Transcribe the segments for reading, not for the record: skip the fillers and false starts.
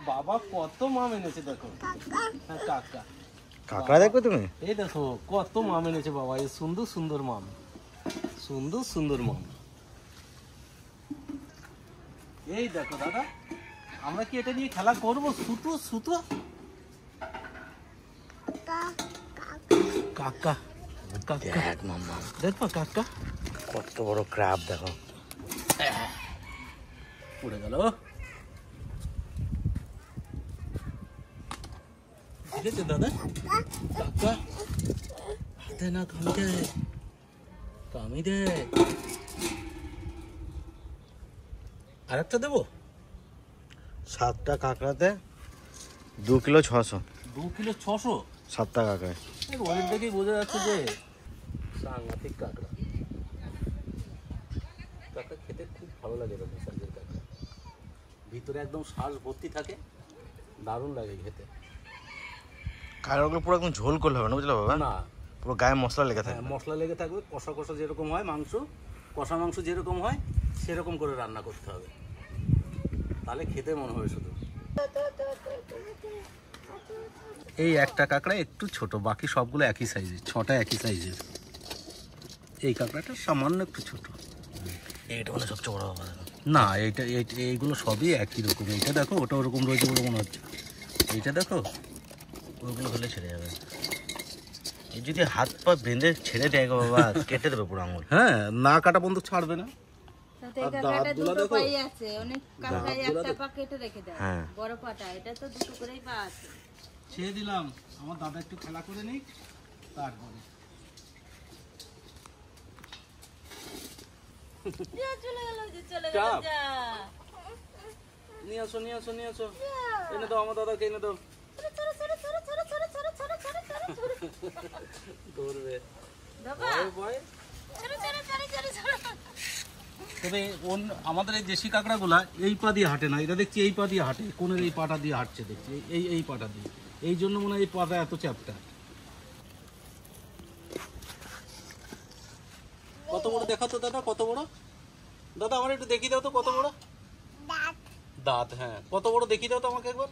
বাবা কত মাম এনেছে দেখো। হ্যাঁ কাকা। কাঁকড়া দেখো তুমি? এই দেখো কত মাম এনেছে বাবা, এই সুন্দর সুন্দর মাম, সুন্দর সুন্দর মাম। এই দেখো দাদা, আমরা কি এটা নিয়ে খেলা করবো? সুতো সুতো। কাকা দেখ মাম্মা, দেখো কাকা কত বড় ক্র্যাব দেখো। উড়ে গেল। ঠিক আছে দাদা। কাকা হাতে না কামি দে, কামি দে। আরেকটা দেবো? 7টা কাঁকড়াতে 2 কিলো 600। 2 কিলো 600? 7টা কাঁকড়ায়। ওদের দেখেই বোঝা যাচ্ছে যে সাংঘাতিক কাঁকড়া। কাঁকড়া খেতে খুব ভালো লাগে এরকম সাইজের কাঁকড়া, ভিতরে একদম শ্বাস ভর্তি থাকে, দারুণ লাগে খেতে। কাঁকড়াগুলো পুরো একদম ঝোল করলে হবে না, বুঝলে বাবা? না, পুরো গায়ে মশলা লেগে থাকে। মশলা লেগে থাকবে, কষা কষা যেরকম হয় মাংস, কষা মাংস যেরকম হয় সেরকম করে রান্না করতে হবে, তাহলে খেতে মনে হবে শুধু। এই একটা কাঁকড়া একটু ছোট, বাকি সবগুলো একই সাইজের, 6টা একই সাইজের। এই কাঁকড়াটা সামান্য একটু ছোট। এইটা মানে সবচেয়ে বড় বাবা। না, এইগুলো সবই একই রকম। এইটা দেখো, ওটা ওরকম রয়েছে বলে মনে হচ্ছে। এইটা দেখো, ওগুলো হলে ছেড়ে যাবে। এই যদি হাত পা বেঁধে ছেড়ে দেয় গো বাবা, কেটে দেবে পুরো আঙুল। হ্যাঁ, না কাটা বন্ধ ছাড়বে না। ছেড়ে দিলাম, আমার দাদা একটু খেলা করে নিক, তারপরে নিয়ে আসো নিয়ে আসো নিয়ে আসো। এনে দাও আমার দাদাকে, এনে দাও। ধরবে তবে আমাদের এই দেশি কাঁকড়াগুলা এই পা দিয়ে হাঁটে না, এটা দেখছি এই পা দিয়ে হাঁটে, কোনের এই পাটা দিয়ে হাঁটছে দেখছি, এই পাটা দিয়ে। এই জন্য মনে হয় এই পাটা এত চ্যাপটা। কত বড় দেখা তো দাদা, কত বড়? দাদা আমার একটু দেখিয়ে দাও তো কত বড় দাঁত। হ্যাঁ, কত বড় দেখিয়ে দাও তো আমাকে একবার।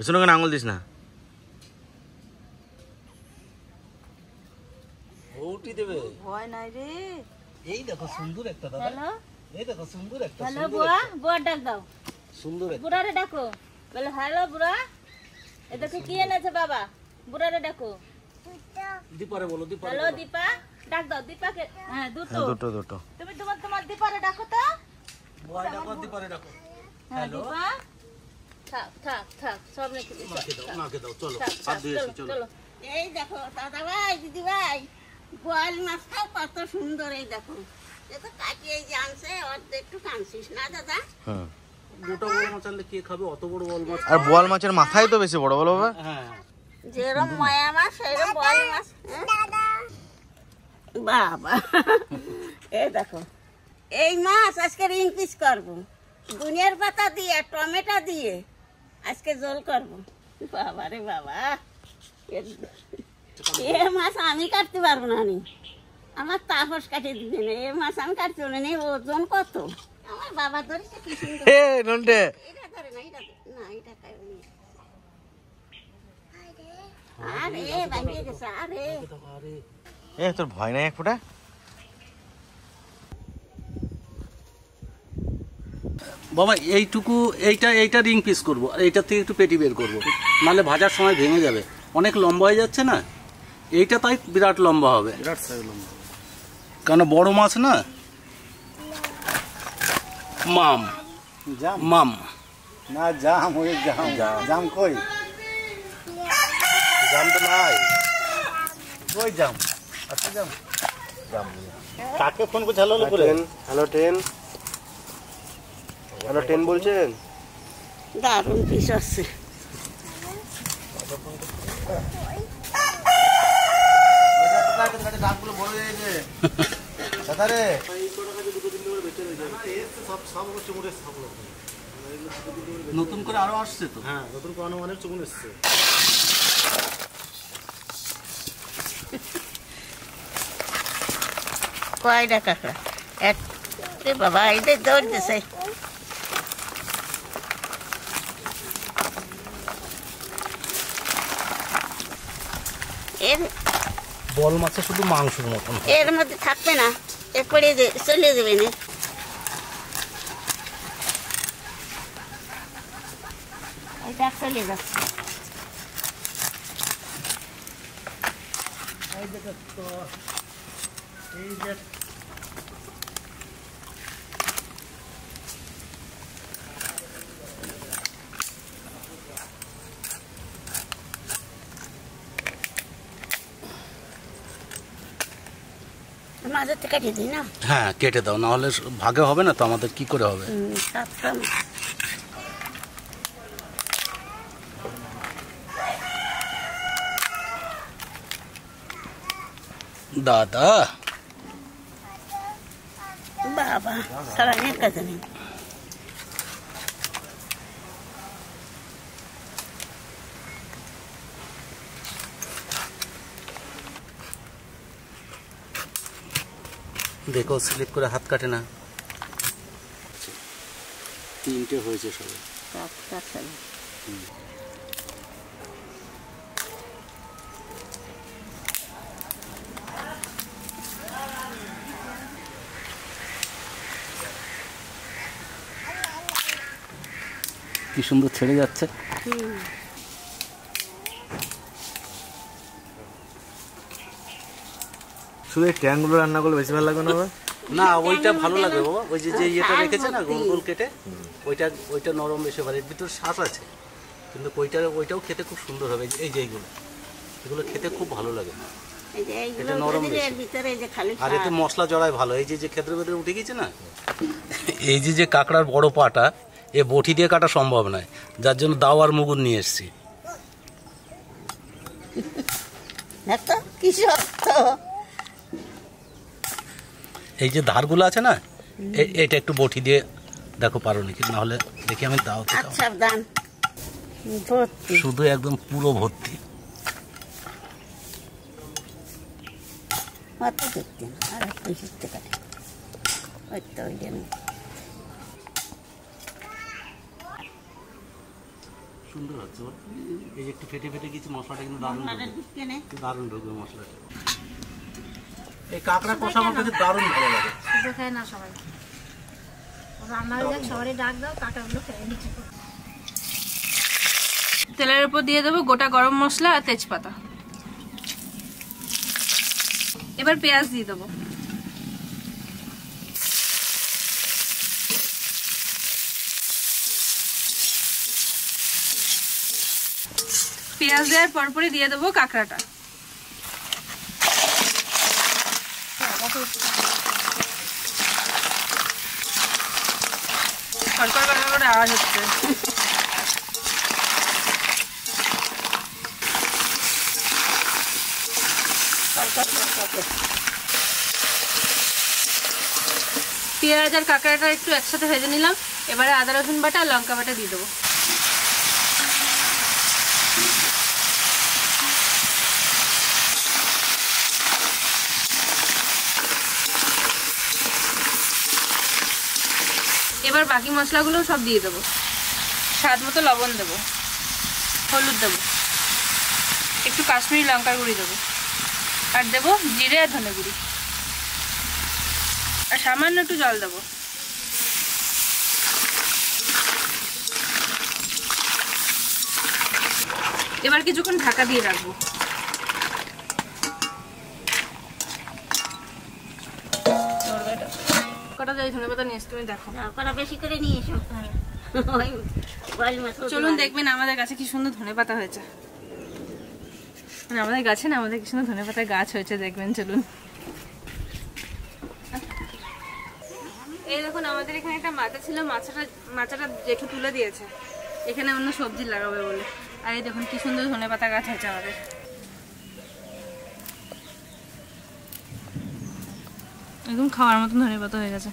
এসো না, কেন আঙুল দিস না? ওটি দেবে, ভয় নাই রে। এই দেখো সুন্দর একটা দাদা। হ্যালো, এই দেখো সুন্দর একটা। হ্যালো বুয়া, বুয়া ডাক দাও। সুন্দর একটা। বুড়ারে ডাকো, বলে হ্যালো বুড়া, এ দেখো কি এনেছে বাবা। বুড়ারে ডাকো। দীপারে বলো, দীপারে হ্যালো দীপা, ডাক দাও দীপাকে। হ্যাঁ দুটো দুটো। তুমি তোমার দীপারে ডাকো তো। ভয় ডাকো, দীপারে ডাকো। হ্যাঁ দীপা, থাক থাক থাক, সব রেখে দিও। নাকে দাও, চলো হাত ধুয়ে এসো, চলো। এই দেখো দাদা ভাই, দিদি ভাই, বোয়াল মাছটা কত সুন্দর। এই দেখো, এ তো কাটিয়ে জানছে, অর্ধেক একটু কাঁদছিস না দাদা? হ্যাঁ, গোটা বড় মাছ আনলে কে খাবে? অত বড় বল মাছ। আর বোয়াল মাছের মাথায় তো বেশি বড়, বলো বাবা? হ্যাঁ, যেরকম মায়া মাছ সেরকম বোয়াল মাছ। বাবা, এই দেখো, এই মাছ আজকে রিং পিস করবো, দুনিয়ার পাতা দিয়ে টমেটো দিয়ে আজকে ঝোল করবো। বাবা রে বাবা, এ মাছ আমি কাটতে পারবো না, আমার তাপস কাটিয়ে দিবে না। এ মাছ আমি কাটতে পারবো না, ওজন কত। আমার বাবা ধরেছে কি সুন্দর। এটা ধরে না, এটা না, এটা খাইবে না। আরে ভাঙিয়ে গেছে। আরে এ তোর ভয় নাই এক ফোঁটা? বাবা এইটুকু, এইটা রিং পিস করবো, আর এইটার থেকে একটু পেটি বের করবো, নাহলে ভাজার সময় ভেঙে যাবে, অনেক লম্বা হয়ে যাচ্ছে না। এইটা তাই বিরাট লম্বা হবে, বিরাট সাইজ লম্বা, কারণ বড় মাছ না। মাম মাম না, জাম ওই জাম, জাম কই? জাম তো নাই, কই জাম? আচ্ছা জাম, জাম কাকে ফোন করছে? হ্যালো বলেন। হ্যালো টেন বলছেন? দারুণ পিস আছে। নতুন করে আরো আসছে তো। হ্যাঁ, নতুন করে অনেক চুমুন এসছে। কয়টা কাঁকড়া? এক বাবা, এটা দৌড় দিছে। এর বল মাছে শুধু মাংসের মতন। এর মধ্যে থাকবে না, এরপরে চলে যাবে না। এটা চলে যাচ্ছে। মাঝে থেকে কেটে দিই না? হ্যাঁ কেটে দাও, না হলে ভাগে হবে না তো, আমাদের কি করে হবে? দাদা বাবা সারাদিনের কাছে নেই। দেখো স্লিপ করে হাত কাটে না। 3টে হয়েছে সবে। কি সুন্দর ছেড়ে যাচ্ছে। শুধু এই ট্যাংগুলো রান্না করলে বেশি ভালো লাগবে না? না ওইটা ভালো লাগে বাবা, ওই যে ইয়েটা রেখেছে না গোল গোল কেটে, ওইটা নরম বেশি ভালো, এর ভিতরে শ্বাস আছে, কিন্তু ওইটাও খেতে খুব সুন্দর হবে। এই যে এগুলো খেতে খুব ভালো লাগে, এটা নরম আর এতে মশলা জড়ায় ভালো। এই যে ক্ষেত্রে ভেতরে উঠে গেছে না, এই যে কাঁকড়ার বড় পাটা এ বটি দিয়ে কাটা সম্ভব নয়, যার জন্য দাও আর মুগুর নিয়ে এসছি। এই যে ধারগুলো আছে না, এটা একটু বটি দিয়ে দেখো পারো নাকি, না হলে দেখি আমি দাও। শুধু একদম পুরো ভর্তি। সুন্দর হচ্ছে, এই যে একটু ফেটে ফেটে গেছে, মশলাটা কিন্তু দারুণ ঢুকবে মশলাটা। এই কাঁকড়া কষা আমার কাছে দারুণ ভালো লাগে। খায় না সবাই, রান্না হয়ে যাক, সবারই ডাক দাও, কাঁকড়াগুলো খেয়ে নিচ্ছি। তেলের উপর দিয়ে দেবো গোটা গরম মশলা আর তেজপাতা। এবার পেঁয়াজ দিয়ে দেবো। পেঁয়াজ দেওয়ার পরপরই দিয়ে দেবো কাঁকড়াটা। আওয়াজ হচ্ছে। পেঁয়াজ আর কাঁকড়াটা একটু একসাথে ভেজে নিলাম। এবারে আদা রসুন বাটা আর লঙ্কা বাটা দিয়ে দেবো। এবার বাকি মশলাগুলো সব দিয়ে দেবো। স্বাদ মতো লবণ দেবো, হলুদ দেবো, একটু কাশ্মীরি লঙ্কার গুঁড়ি দেবো, আর দেবো জিরে আর ধনে গুঁড়ি, আর সামান্য একটু জল দেবো। এবার কিছুক্ষণ ঢাকা দিয়ে রাখবো। কটা যাই ধনে পাতা নিয়ে এসে তুমি দেখো, বেশি করে নিয়ে এসো। চলুন দেখবেন আমাদের কাছে কি সুন্দর ধনে পাতা হয়েছে। মানে আমাদের গাছে না, আমাদের কি সুন্দর ধনে পাতার গাছ হয়েছে, দেখবেন চলুন। এই দেখুন আমাদের এখানে একটা মাচা ছিল, মাচাটা জেঠু তুলে দিয়েছে এখানে অন্য সবজি লাগাবে বলে। আর এই দেখুন কি সুন্দর ধনে পাতা গাছ হয়েছে আমাদের। একদম খাওয়ার মতন ধনে পাতা হয়ে গেছে।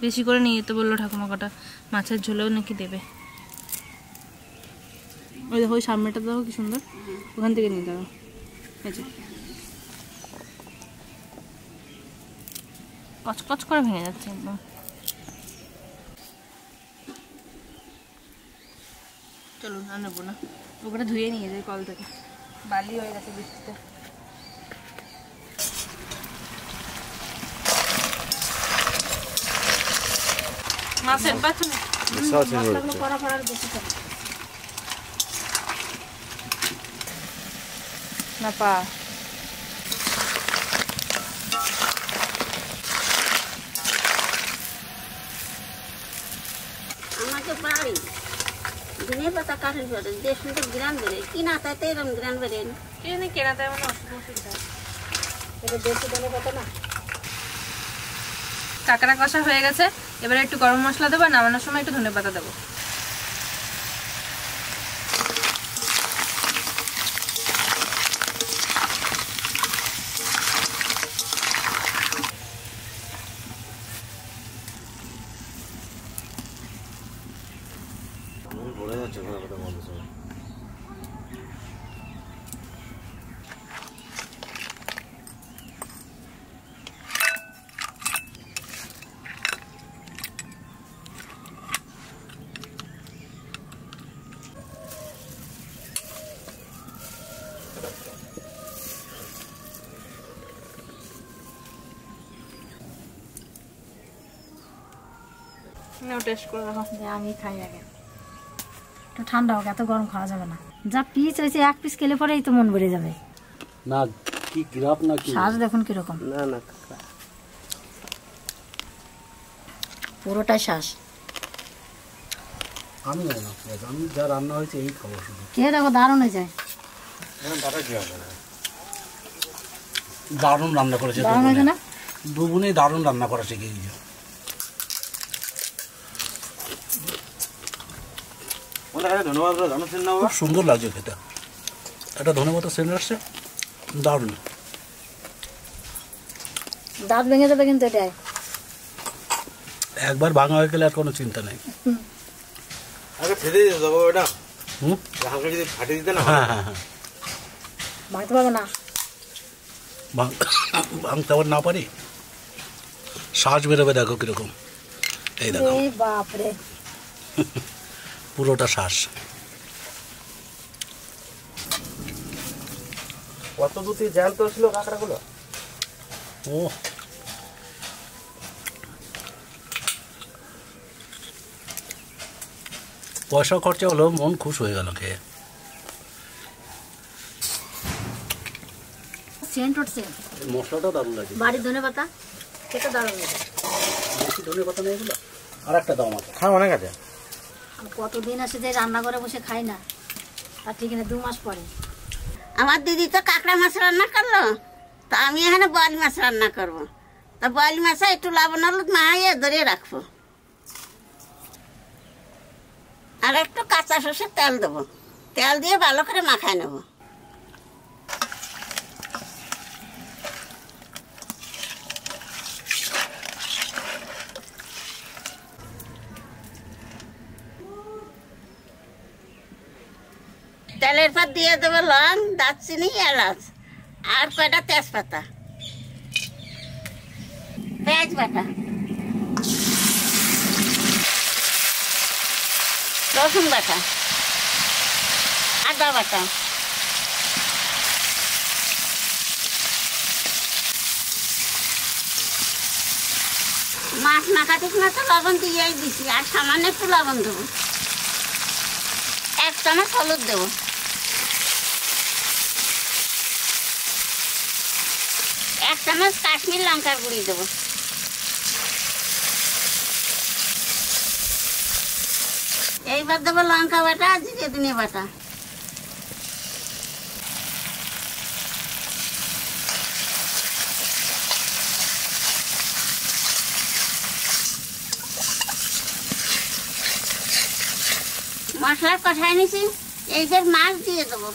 বেশি করে নিয়ে যেতে বললো ঠাকুমা, কটা মাছের ঝোলেও নাকি দেবে। ওই দেখো ওই সামনেটা দেখো কি সুন্দর, ওখান থেকে নিয়ে যাবো। কচকচ করে ভেঙে যাচ্ছে একদম। চলুন আর নেবো না, ওখানে ধুয়ে নিয়ে যাই কল থেকে, বালি হয়ে গেছে বৃষ্টিতে। মাছের পাচ্ছেন না পা আমাকে বাড়ি দিনের পাতা কাঠের পরে যে সুন্দর গ্রাম বেরোয় কিনা তাতে এরকম গ্রাম বেরোয় কিনে কেনাতে মানে অসুবিধা। এটা বেশি ধনে পাতা না। কাঁকড়া কষা হয়ে গেছে, এবারে একটু গরম মশলা দেবো, নামানোর সময় একটু ধনেপাতা দেবো। টেস্ট করে দেখো। আমি খাই আগে, একটু ঠান্ডা হোক, এত গরম খাওয়া যাবে না। যা পিস হয়েছে এক পিস খেলে পরেই তো মন ভরে যাবে। না কি গ্রাফ না কি শ্বাস দেখুন কিরকম, না না পুরোটাই শ্বাস। আমি না আমি যা রান্না হয়েছে এই খাবো শুধু। কে দেখো দারুণ হয়ে যায়, দারুণ রান্না করেছে, দারুণ হয়েছে না? দুগুণেই দারুণ রান্না করা শিখে গেছে। ধন্যবাদ জানাচ্ছেন না খুব সুন্দর লাগছে খেতে, একটা ধনেপাতা সেন্ট আসছে, দারুণ। দাঁত ভেঙে যাবে কিন্তু এটাই, একবার ভাঙা হয়ে গেলে আর কোনো চিন্তা নেই। আগে ফেটে দিতে দেবো ওটা, হুম, হালকা যদি ফাটিয়ে দিতে না। হ্যাঁ হ্যাঁ হ্যাঁ, ভাঙতে পারবে না। ভাঙতে আবার না পারি, শ্বাস বেরোবে, দেখো কিরকম, এই দেখো বাপরে পুরোটা শ্বাস। কত দূর থেকে জ্যান্ত ছিল কাঁকড়াগুলো। ও পয়সা খরচা হলো, মন খুশ হয়ে গেল খেয়ে। সেন্ট উঠছে, মশলাটা দারুণ লাগে, বাড়ির ধনেপাতা খেতে দারুণ লাগে। বেশি ধনেপাতা নেই এগুলো, আর একটা দাম আছে। খাওয়া অনেক আছে। আমি কতদিন আসে যে রান্না করে বসে খাই না, আর ঠিক না 2 মাস পরে। আমার দিদি তো কাঁকড়া মাছ রান্না করলো, তা আমি এখানে বয়েল মাছ রান্না করবো। তা বয়েল মাছে একটু লবণ হলুদ মাখিয়ে ধরে রাখবো, আর একটু কাঁচা সর্ষের তেল দেবো, তেল দিয়ে ভালো করে মাখায় নেবো। তেলের পর দিয়ে দেবো লং, দারচিনি, এলাচ আর কয়টা তেজপাতা, পেঁয়াজ বাটা, রসুন বাটা, আদা বাটা, মাছ মাখাতে না তো লবণ দিয়েই দিছি, আর সামান্য একটু লবণ দেবো, 1 চামচ হলুদ দেবো, 1 চামচ কাশ্মীর লঙ্কার গুঁড়ি দেবো, এইবার দেবো লঙ্কা বাটা, জিরে ধনে বাটা, মশলা কষাই নিছি, এইবার মাছ দিয়ে দেবো,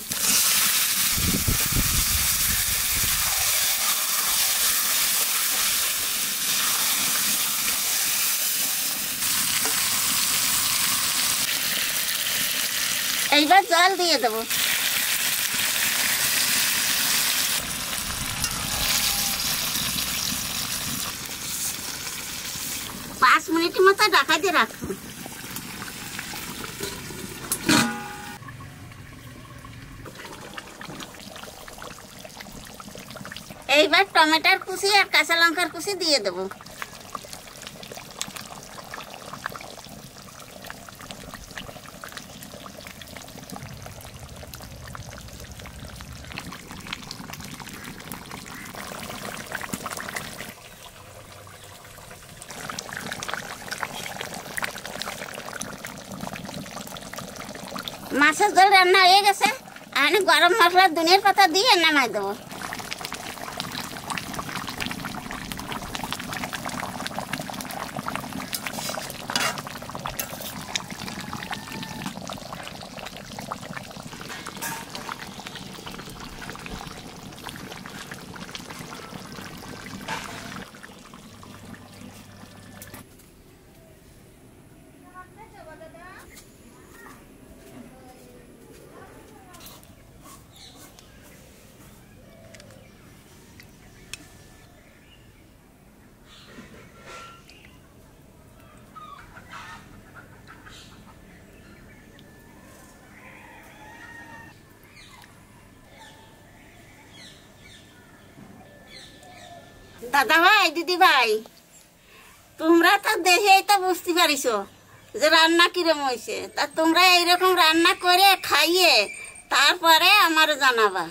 এইবার জল দিয়ে দেবো, 5 মিনিটের মতো ঢাকা দিয়ে রাখবো। এইবার টমেটোর কুচি আর কাঁচা লঙ্কার কুচি দিয়ে দেবো। মাছের ঝোল রান্না হয়ে গেছে, আমি গরম মশলা ধনিয়ার পাতা দিয়ে নামাই দেবো। দাদা ভাই, দিদি ভাই, তোমরা তো দেখেই তো বুঝতে পারিছো যে রান্না কিরম হয়েছে। তা তোমরা এইরকম রান্না করে খাইয়ে তারপরে আমার জানাবা।